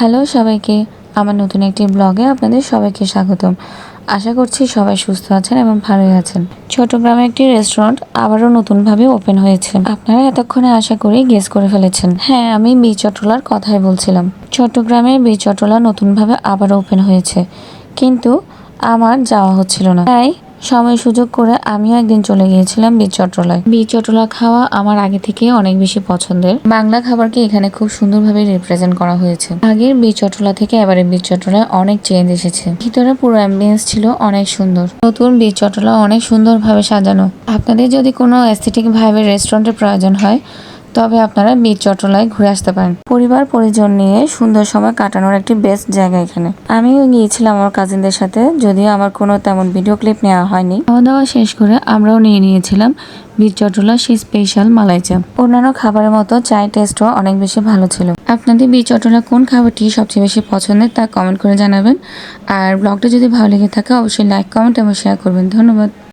Hello সবাইকে, আমার নতুন একটি ব্লগে আপনাদের সবাইকে স্বাগতম। আশা করছি সবাই সুস্থ আছেন এবং ভালোই আছেন। চট্টগ্রামে একটি রেস্টুরেন্ট আবারও নতুনভাবে ওপেন হয়েছে। আপনারা এতক্ষণে আশা করি গেস করে ফেলেছেন। হ্যাঁ, আমি বীচ চট্টলার কথাই বলছিলাম। চট্টগ্রামে বীচ চট্টলা নতুনভাবে আবারও ওপেন হয়েছে, কিন্তু আমার যাওয়া হচ্ছিল না। তাই সময় সুযোগ করে আমিও একদিন চলে গিয়েছিলাম বীচ চট্টলায়। বীচ চট্টলা খাওয়া আমার আগে থেকে অনেক বেশি পছন্দের। বাংলা খাবারকে এখানে খুব সুন্দরভাবে রিপ্রেজেন্ট করা হয়েছে। আগের বীচ চট্টলা থেকে এবারে বীচ চট্টলায় অনেক চেঞ্জ এসেছে। ভিতরে পুরো অ্যাম্বিয়েন্স ছিল অনেক সুন্দর। নতুন বীচ চট্টলা অনেক সুন্দরভাবে সাজানো। আপনাদের যদি কোনো অ্যাস্থেটিক ভাইবের রেস্টুরেন্টের প্রয়োজন হয়, তবে আপনারা বীচ চট্টলায় ঘুরে আসতে পারেন। পরিবার পরিজন নিয়ে সুন্দর সময় কাটানোর একটি বেস্ট জায়গা এখানে। আমিও গিয়েছিলাম আমার কাজিনদের সাথে, যদিও আমার কোনো তেমন ভিডিও ক্লিপ নেওয়া হয়নি। খাওয়া দাওয়া শেষ করে আমরাও নিয়ে নিয়েছিলাম বীচ চট্টলার সেই স্পেশাল মালাই চা। অন্যান্য খাবারের মতো চায়ের টেস্টও অনেক বেশি ভালো ছিল। আপনাদের বীচ চট্টলা কোন খাবারটি সবচেয়ে বেশি পছন্দের তা কমেন্ট করে জানাবেন। আর ব্লগটা যদি ভালো লেগে থাকে অবশ্যই লাইক, কমেন্ট এবং শেয়ার করবেন। ধন্যবাদ।